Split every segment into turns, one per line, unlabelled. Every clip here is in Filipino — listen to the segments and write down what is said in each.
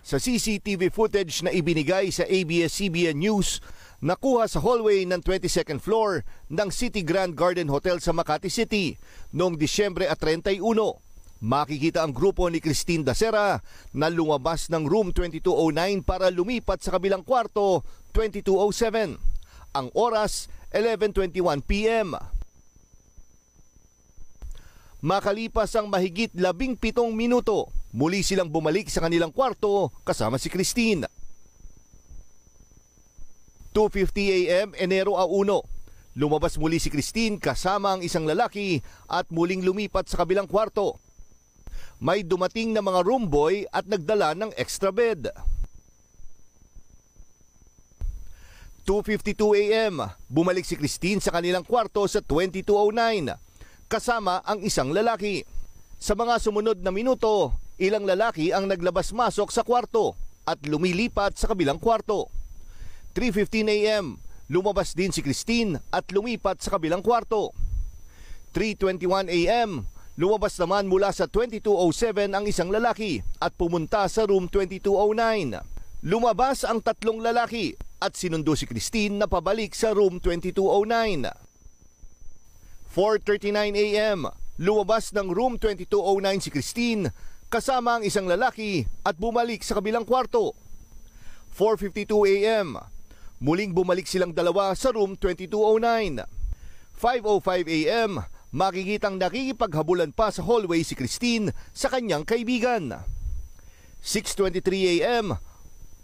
Sa CCTV footage na ibinigay sa ABS-CBN News, nakuha sa hallway ng 22nd floor ng City Grand Garden Hotel sa Makati City noong Disyembre 31. Makikita ang grupo ni Christine Dacera na lumabas ng room 2209 para lumipat sa kabilang kwarto 2207. Ang oras 11:21 PM. Makalipas ang mahigit 17 minuto, muli silang bumalik sa kanilang kwarto kasama si Christine. 2:50 AM, Enero 1. Lumabas muli si Christine kasama ang isang lalaki at muling lumipat sa kabilang kwarto. May dumating na mga room boy at nagdala ng extra bed. 2:52 AM, bumalik si Christine sa kanilang kwarto sa 2209 kasama ang isang lalaki. Sa mga sumunod na minuto, ilang lalaki ang naglabas-masok sa kwarto at lumilipat sa kabilang kwarto. 3:15 AM, lumabas din si Christine at lumipat sa kabilang kwarto. 3:21 AM, lumabas naman mula sa 2207 ang isang lalaki at pumunta sa room 2209. Lumabas ang tatlong lalaki at sinundo si Christine na pabalik sa room 2209. 4:39 AM, lumabas ng room 2209 si Christine kasama ang isang lalaki at bumalik sa kabilang kwarto. 4:52 AM, muling bumalik silang dalawa sa room 2209. 5:05 AM, makikitang nakikipaghabulan pa sa hallway si Christine sa kanyang kaibigan. 6:23 AM,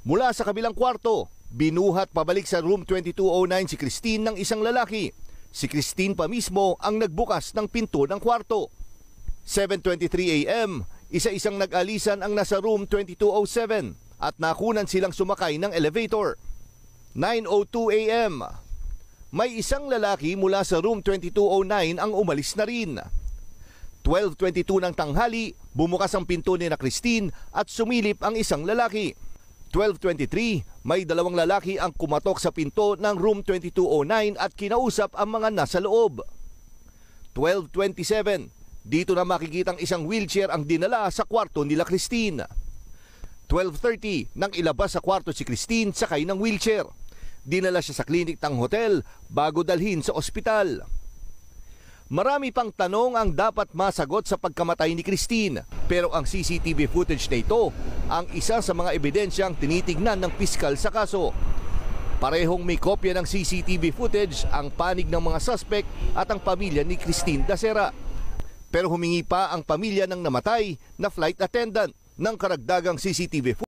mula sa kabilang kwarto, binuhat pabalik sa room 2209 si Christine ng isang lalaki. Si Christine pa mismo ang nagbukas ng pinto ng kwarto. 7:23 AM, isa-isang nag-alisan ang nasa room 2207 at nakunan silang sumakay ng elevator. 9:02 AM, may isang lalaki mula sa room 2209 ang umalis na rin. 12:22 ng tanghali, bumukas ang pinto ni na Christine at sumilip ang isang lalaki. 12:23, may dalawang lalaki ang kumatok sa pinto ng room 2209 at kinausap ang mga nasa loob. 12:27, dito na makikitang isang wheelchair ang dinala sa kwarto nila Christine. 12:30, nang ilabas sa kwarto si Christine sakay ng wheelchair. Dinala siya sa klinik ng hotel bago dalhin sa ospital. Marami pang tanong ang dapat masagot sa pagkamatay ni Christine, pero ang CCTV footage na ito ang isa sa mga ebidensyang tinitignan ng piskal sa kaso. Parehong may kopya ng CCTV footage ang panig ng mga suspect at ang pamilya ni Christine Dacera. Pero humingi pa ang pamilya ng namatay na flight attendant ng karagdagang CCTV footage